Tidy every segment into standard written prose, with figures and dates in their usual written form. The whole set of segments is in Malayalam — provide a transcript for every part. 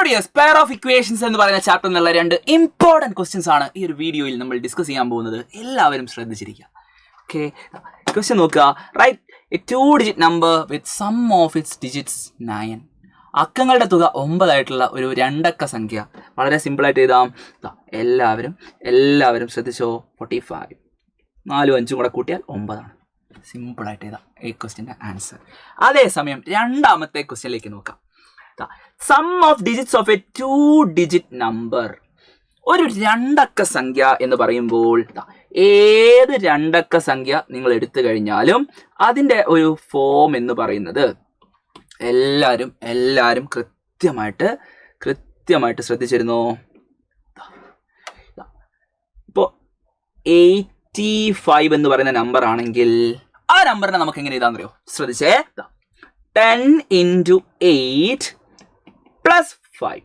ഡിയേഴ്സ്, പെയർ ഓഫ് ഇക്വേഷൻസ് എന്ന് പറയുന്ന ചാപ്റ്റർ എന്നുള്ള 2 ഇമ്പോർട്ടൻറ്റ് ക്വസ്റ്റ്യൻസ് ആണ് ഈ ഒരു വീഡിയോയിൽ നമ്മൾ ഡിസ്കസ് ചെയ്യാൻ പോകുന്നത്. എല്ലാവരും ശ്രദ്ധിച്ചിരിക്കുക. ഓക്കെ, ക്വസ്റ്റ്യൻ നോക്കുക. Write a 2 digit number with sum of its digits 9. അക്കങ്ങളുടെ തുക 9 ആയിട്ടുള്ള ഒരു 2 അക്ക സംഖ്യ. വളരെ സിമ്പിളായിട്ട് എഴുതാം. എല്ലാവരും ശ്രദ്ധിച്ചോ. 45 4 5 കൂടെ കൂട്ടിയാൽ 9 ആണ്. സിമ്പിളായിട്ട് എഴുതാം ഈ ക്വസ്റ്റ്യൻ്റെ ആൻസർ. അതേസമയം രണ്ടാമത്തെ ക്വസ്റ്റ്യനിലേക്ക് നോക്കാം. Sum of digits of a 2 digit number. ഒരു 2 അക്ക സംഖ്യ എന്ന് പറയുമ്പോൾ ഏത് 2 അക്ക സംഖ്യ നിങ്ങൾ എടുത്തു കഴിഞ്ഞാലും അതിൻ്റെ ഒരു ഫോം എന്ന് പറയുന്നത് എല്ലാവരും കൃത്യമായിട്ട് ശ്രദ്ധിച്ചിരുന്നു. ഇപ്പോൾ 85 എന്ന് പറയുന്ന നമ്പർ ആണെങ്കിൽ ആ നമ്പറിനെ നമുക്ക് എങ്ങനെ എഴുതാൻ അറിയോ? ശ്രദ്ധിച്ചേ. 10 × 8 + 5.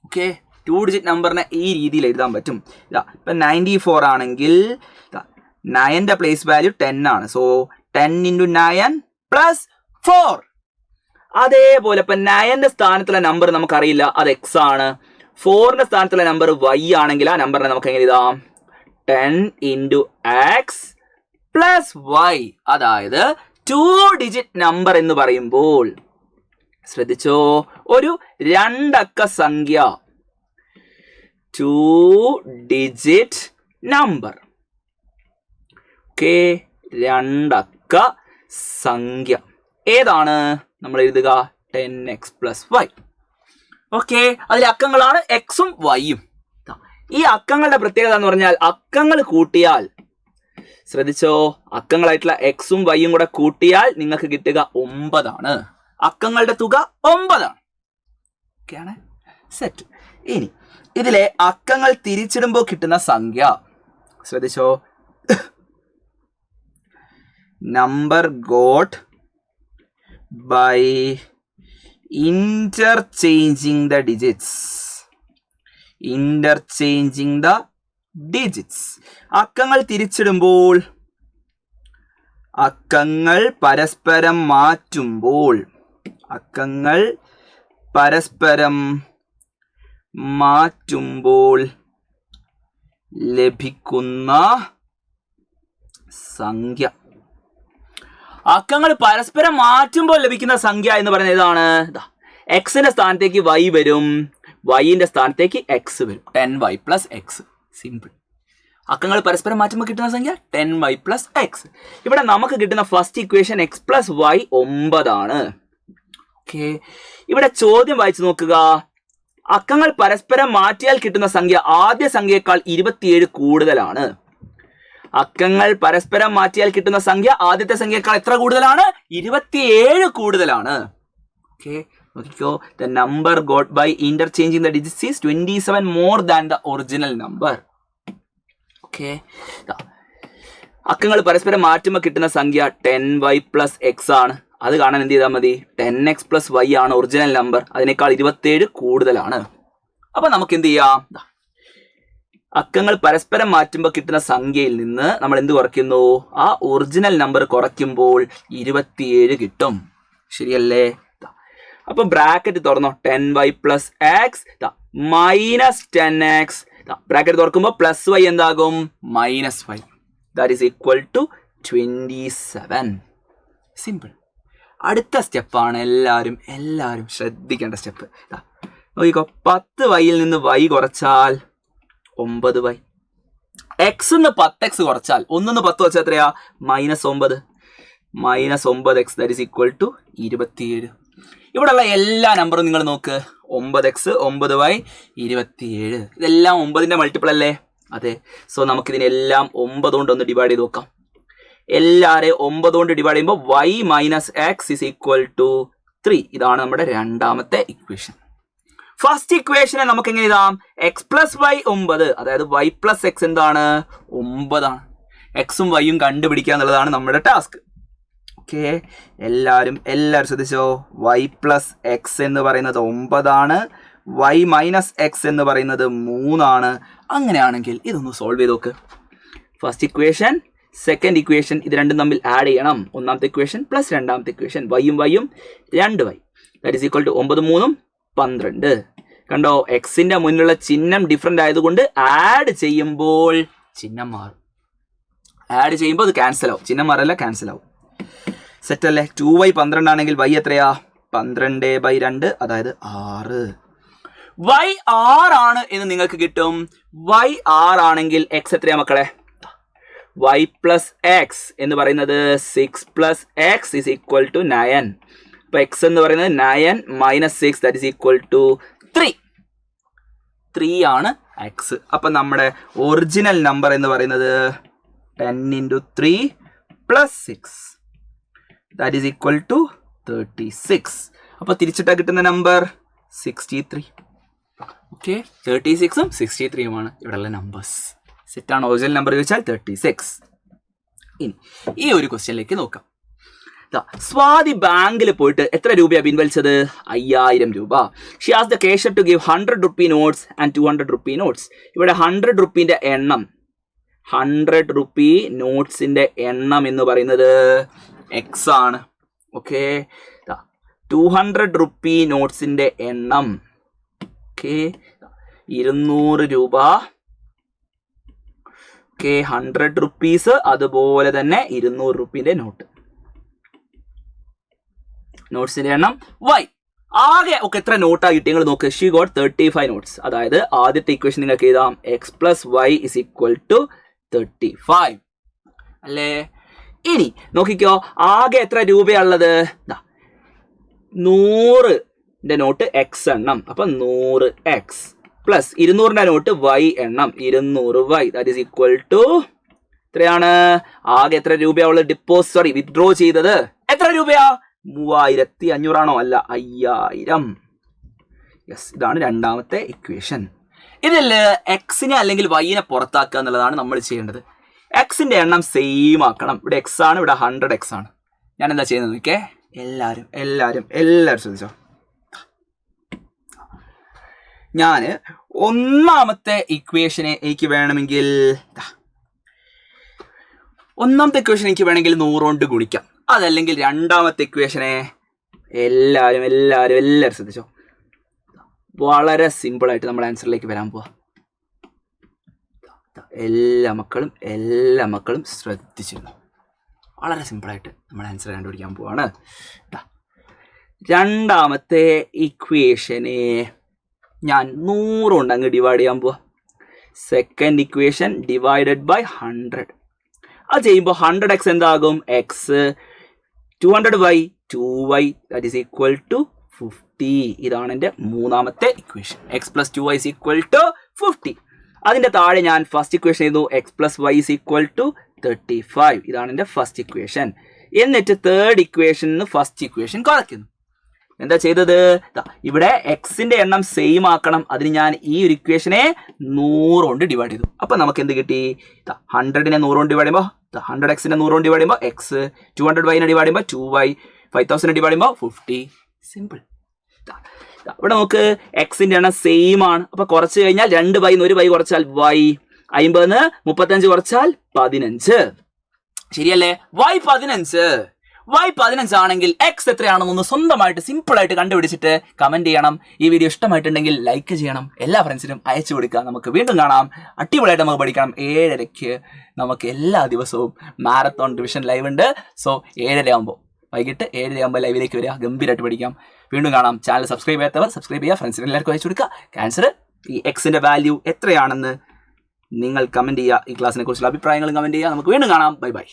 ഓക്കെ, 2 ഡിജിറ്റ് നമ്പറിനെ ഈ രീതിയിൽ എഴുതാൻ പറ്റും. ഇപ്പം 94 ആണെങ്കിൽ 9ന്റെ പ്ലേസ് വാല്യൂ 10 ആണ്. സോ 10 × 9 + 4. അതേപോലെ ഇപ്പം 9ന്റെ സ്ഥാനത്തുള്ള നമ്പർ നമുക്കറിയില്ല, അത് എക്സ് ആണ്. 4ന്റെ സ്ഥാനത്തുള്ള നമ്പർ വൈ ആണെങ്കിൽ ആ നമ്പറിനെ നമുക്ക് എങ്ങനെ എഴുതാം? 10 × x + y. അതായത് 2 ഡിജിറ്റ് നമ്പർ എന്ന് പറയുമ്പോൾ ശ്രദ്ധിച്ചോ, ഒരു 2 അക്ക സംഖ്യ, 2 ഡിജിറ്റ് നമ്പർ. ഓക്കെ, 2 അക്ക സംഖ്യ ഏതാണ് നമ്മൾ എഴുതുക? 10x + y. ഓക്കെ, അതിലെ അക്കങ്ങളാണ് എക്സും വൈയും. ഈ അക്കങ്ങളുടെ പ്രത്യേകത എന്ന് പറഞ്ഞാൽ അക്കങ്ങൾ കൂട്ടിയാൽ, ശ്രദ്ധിച്ചോ, അക്കങ്ങളായിട്ടുള്ള എക്സും വൈയും കൂടെ കൂട്ടിയാൽ നിങ്ങൾക്ക് കിട്ടുക 9 ആണ്. അക്കങ്ങളുടെ തുക 9 ആണ്. ഓക്കെയാണ്, സെറ്റ്. ഇനി ഇതിലെ അക്കങ്ങൾ തിരിച്ചിടുമ്പോൾ കിട്ടുന്ന സംഖ്യ ശ്രദ്ധിച്ചോ. Number got by interchanging the digits. അക്കങ്ങൾ തിരിച്ചിടുമ്പോൾ, അക്കങ്ങൾ പരസ്പരം മാറ്റുമ്പോൾ ലഭിക്കുന്ന സംഖ്യ. അക്കങ്ങൾ പരസ്പരം മാറ്റുമ്പോൾ ലഭിക്കുന്ന സംഖ്യ എന്ന് പറയുന്നത് ഏതാണ്? എക്സിന്റെ സ്ഥാനത്തേക്ക് വൈ വരും, വൈന്റെ സ്ഥാനത്തേക്ക് എക്സ് വരും. 10y + x. സിമ്പിൾ. അക്കങ്ങൾ പരസ്പരം മാറ്റുമ്പോൾ കിട്ടുന്ന സംഖ്യ 10y + x. ഇവിടെ നമുക്ക് കിട്ടുന്ന ഫസ്റ്റ് ഇക്വേഷൻ x + y 9 ആണ്. ഓക്കെ, ഇവിടെ ചോദ്യം വായിച്ചു നോക്കുക. അക്കങ്ങൾ പരസ്പരം മാറ്റിയാൽ കിട്ടുന്ന സംഖ്യ ആദ്യ സംഖ്യയേക്കാൾ 27 കൂടുതലാണ്. അക്കങ്ങൾ പരസ്പരം മാറ്റിയാൽ കിട്ടുന്ന സംഖ്യ ആദ്യത്തെ സംഖ്യയേക്കാൾ എത്ര കൂടുതലാണ്? 27 കൂടുതലാണ്. ഓക്കെ, നോക്കിക്കോ. The number got by interchanging the digits is 27 more than the original number. Okay, അക്കങ്ങൾ പരസ്പരം മാറ്റുമ്പോൾ കിട്ടുന്ന സംഖ്യ 10y + x ആണ്. അത് കാണാൻ എന്ത് ചെയ്താൽ മതി? 10x + y ആണ് ഒറിജിനൽ നമ്പർ, അതിനേക്കാൾ 27 കൂടുതലാണ്. അപ്പൊ നമുക്ക് എന്ത് ചെയ്യാം? അക്കങ്ങൾ പരസ്പരം മാറ്റുമ്പോൾ കിട്ടുന്ന സംഖ്യയിൽ നിന്ന് നമ്മൾ എന്ത് കുറയ്ക്കുന്നു? ആ ഒറിജിനൽ നമ്പർ കുറയ്ക്കുമ്പോൾ 27 കിട്ടും. ശരിയല്ലേ? അപ്പൊ ബ്രാക്കറ്റ് തുറന്നോ. 10y + x -10x. ബ്രാക്കറ്റ് തുറക്കുമ്പോൾ +y എന്താകും? -y. That is equal to 27. Simple. അടുത്ത സ്റ്റെപ്പാണ് എല്ലാവരും ശ്രദ്ധിക്കേണ്ട സ്റ്റെപ്പ്. നോക്കിക്കോ, 10y നിന്ന് y കുറച്ചാൽ 9y. എക്സ് നിന്ന് 10x കുറച്ചാൽ 1 10 കുറച്ചാൽ എത്രയാ? -9. -9x that is equal to 27. ഇവിടെയുള്ള എല്ലാ നമ്പറും നിങ്ങൾ നോക്ക്. 9x, 9y, 27. ഇതെല്ലാം 9ന്റെ മൾട്ടിപ്പിൾ അല്ലേ? അതെ. സോ നമുക്കിതിനെല്ലാം 9 കൊണ്ട് ഒന്ന് ഡിവൈഡ് ചെയ്ത് നോക്കാം. എല്ലാവരെയും 9 കൊണ്ട് ഡിവൈഡ് ചെയ്യുമ്പോൾ y - x is equal to 3. ഇതാണ് നമ്മുടെ രണ്ടാമത്തെ ഇക്വേഷൻ. ഫസ്റ്റ് ഇക്വേഷനെ നമുക്ക് എങ്ങനെ എഴുതാം? x + y 9. അതായത് y + x എന്താണ്? 9 ആണ്. എക്സും വൈയും കണ്ടുപിടിക്കുക എന്നുള്ളതാണ് നമ്മുടെ ടാസ്ക്. ഓക്കെ, എല്ലാവരും ശ്രദ്ധിച്ചോ. y + x എന്ന് പറയുന്നത് 9 ആണ്, y - x എന്ന് പറയുന്നത് 3 ആണ്. അങ്ങനെയാണെങ്കിൽ ഇതൊന്ന് സോൾവ് ചെയ്ത് നോക്ക്. ഫസ്റ്റ് ഇക്വേഷൻ, സെക്കൻഡ് ഇക്വേഷൻ, ഇത് രണ്ടും തമ്മിൽ ആഡ് ചെയ്യണം. ഒന്നാമത്തെ ഇക്വേഷൻ പ്ലസ് രണ്ടാമത്തെ ഇക്വേഷൻ, വൈയും 2y. That is equal to 9 3 12. കണ്ടോ, എക്സിന്റെ മുന്നിലുള്ള ചിഹ്നം ഡിഫറെന്റ് ആയതുകൊണ്ട് ആഡ് ചെയ്യുമ്പോൾ ചിഹ്നം മാറും. ആഡ് ചെയ്യുമ്പോൾ അത് ക്യാൻസൽ ആവും, ചിഹ്നം മാറല്ല ക്യാൻസൽ ആവും. സെറ്റ് അല്ലേ? 2y 12 ആണെങ്കിൽ y എത്രയാ? 12/2, അതായത് 6. y 6 ആണ് എന്ന് നിങ്ങൾക്ക് കിട്ടും. y 6 ആണെങ്കിൽ x എത്രയാ മക്കളെ? y പ്ലസ് എക്സ് എന്ന് പറയുന്നത് 6 plus X is equal to 9. അപ്പൊ എക്സ് എന്ന് പറയുന്നത് 9 minus 6 that is equal to 3. 3 ആണ് എക്സ്. അപ്പൊ നമ്മുടെ ഒറിജിനൽ നമ്പർ എന്ന് പറയുന്നത് 10 into 3 plus 6 that is equal to 36. അപ്പോൾ തിരിച്ചിട്ടാ കിട്ടുന്ന നമ്പർ 63. ഓക്കെ, 36ഉം 63ഉമാണ് ഇവിടെയുള്ള നമ്പേഴ്സ്. സെറ്റാണ്. ഒറിജിനൽ നമ്പർ ചോദിച്ചാൽ 36. ഇനി ഈ ഒരു ക്വസ്റ്റ്യനിലേക്ക് നോക്കാം. സ്വാതി ബാങ്കിൽ പോയിട്ട് എത്ര രൂപയാണ് പിൻവലിച്ചത്? 5000 രൂപ. ഷി ആസ് the cashier to give 100 rupee notes and 200 rupee notes. ഇവിടെ 100 rupeeന്റെ എണ്ണം, 100 rupee നോട്ട്സിന്റെ എണ്ണം എന്ന് പറയുന്നത് എക്സ് ആണ്. ഓക്കെ, 200 rupee നോട്ട്സിന്റെ എണ്ണം, ഓക്കെ, 200 രൂപ. ഓക്കെ, 100 rupees, അതുപോലെ തന്നെ 200 rupeeന്റെ നോട്ട്. നോട്ട്സിന്റെ എണ്ണം y. ആകെ ഒക്കെ എത്ര നോട്ടാ കിട്ടി നിങ്ങൾ നോക്ക്. She got 35 notes. അതായത് ആദ്യത്തെ ഇക്വേഷൻ നിങ്ങൾക്ക് എഴുതാം x plus y is equal to 35 അല്ലേ? ഇനി നോക്കിക്കോ, ആകെ എത്ര രൂപയുള്ളത്? 100ന്റെ നോട്ട് എക്സ് എണ്ണം, അപ്പൊ 100x പ്ലസ് 200ന്റെ നോട്ട് y എണ്ണം 200y that is equal to എത്രയാണ്? ആകെ എത്ര രൂപയുള്ളത് വിത്ഡ്രോ ചെയ്തത്? എത്ര രൂപയാ? 3500 ആണോ? അല്ല, 5000. യെസ്, ഇതാണ് രണ്ടാമത്തെ ഇക്വേഷൻ. ഇതിൽ എക്സിനെ അല്ലെങ്കിൽ വൈനെ പുറത്താക്കുക എന്നുള്ളതാണ് നമ്മൾ ചെയ്യേണ്ടത്. എക്സിന്റെ എണ്ണം സെയിം ആക്കണം. ഇവിടെ എക്സ് ആണ്, ഇവിടെ 100x ആണ്. ഞാൻ എന്താ ചെയ്യുന്നത് നോക്കിയേ, എല്ലാവരും ശ്രദ്ധിച്ചോ. ഞാൻ ഒന്നാമത്തെ ഇക്വേഷനെ എനിക്ക് വേണമെങ്കിൽ 100 കൊണ്ട് ഗുണിക്കാം. അതല്ലെങ്കിൽ രണ്ടാമത്തെ ഇക്വേഷനെ എല്ലാവരും ശ്രദ്ധിച്ചോ. വളരെ സിമ്പിളായിട്ട് നമ്മൾ ആൻസറിലേക്ക് വരാൻ പോവാ. എല്ലാ മക്കളും ശ്രദ്ധിച്ചിരുന്നു. വളരെ സിമ്പിളായിട്ട് നമ്മൾ ആൻസർ കണ്ടുപിടിക്കാൻ പോവാണ്. രണ്ടാമത്തെ ഇക്വേഷനെ ഞാൻ 100 കൊണ്ട് അങ്ങ് ഡിവൈഡ് ചെയ്യാൻ പോവാ. Second equation divided by 100. അത് ചെയ്യുമ്പോൾ 100x എന്താകും? X, 200y 2y that is equal to 50. ഇതാണ് എൻ്റെ മൂന്നാമത്തെ equation. X plus 2y is equal to 50. അതിൻ്റെ താഴെ ഞാൻ ഫസ്റ്റ് ഇക്വേഷൻ ചെയ്തു x plus y is equal to 35. ഇതാണ് എൻ്റെ ഫസ്റ്റ് ഇക്വേഷൻ. എന്നിട്ട് തേർഡ് ഇക്വേഷനിൽ ഫസ്റ്റ് ഇക്വേഷൻ കുറയ്ക്കുന്നു. എന്താ ചെയ്തത്? ഇവിടെ എക്സിന്റെ എണ്ണം സെയിം ആക്കണം. അതിന് ഞാൻ ഈ ഒരു ഇക്വേഷനെ 100 കൊണ്ട് ഡിവൈഡ് ചെയ്തു. അപ്പൊ നമുക്ക് എന്ത് കിട്ടി? 100നെ 100 കൊണ്ട് ഡിവൈഡ് ചെയ്യുമ്പോൾ 100xനെ 100 കൊണ്ട് ഡിവൈഡ് ചെയ്യുമ്പോൾ എക്സ്, 200y ഡിവൈഡ് ചെയ്യുമ്പോൾ 2y, 5000 ഡിവൈഡ് ചെയ്യുമ്പോൾ 50. സിമ്പിൾ. ഇവിടെ നമുക്ക് എക്സിന്റെ എണ്ണം സെയിം ആണ്. അപ്പൊ കുറച്ച് കഴിഞ്ഞാൽ 2y 1y കുറച്ചാൽ y, 50 35 കുറച്ചാൽ 15. ശരിയല്ലേ? y 15 ആണെങ്കിൽ എക്സ് എത്രയാണെന്നൊന്ന് സ്വന്തമായിട്ട് സിമ്പിളായിട്ട് കണ്ടുപിടിച്ചിട്ട് കമന്റ് ചെയ്യണം. ഈ വീഡിയോ ഇഷ്ടമായിട്ടുണ്ടെങ്കിൽ ലൈക്ക് ചെയ്യണം, എല്ലാ ഫ്രണ്ട്സിനും അയച്ചു കൊടുക്കുക. നമുക്ക് വീണ്ടും കാണാം. അടിപൊളിയായിട്ട് നമുക്ക് പഠിക്കണം. 7:30 നമുക്ക് എല്ലാ ദിവസവും മാരത്തോൺ റിവിഷൻ ലൈവ് ഉണ്ട്. സോ 7:30 വൈകിട്ട് 7:30 ലൈവിലേക്ക് വരിക. ഗംഭീരമായിട്ട് പഠിക്കാം. വീണ്ടും കാണാം. ചാനൽ സബ്സ്ക്രൈബ് ചെയ്യാത്തവർ സബ്സ്ക്രൈബ് ചെയ്യുക. ഫ്രണ്ട്സിന് എല്ലാവർക്കും അയച്ചു കൊടുക്കുക. ക്യാൻസർ ഈ എക്സിന്റെ വാല്യൂ എത്രയാണെന്ന് നിങ്ങൾ കമന്റ് ചെയ്യുക. ഈ ക്ലാസ്സിനെ കുറിച്ചുള്ള അഭിപ്രായങ്ങളും കമന്റ് ചെയ്യുക. നമുക്ക് വീണ്ടും കാണാം. Bye bye.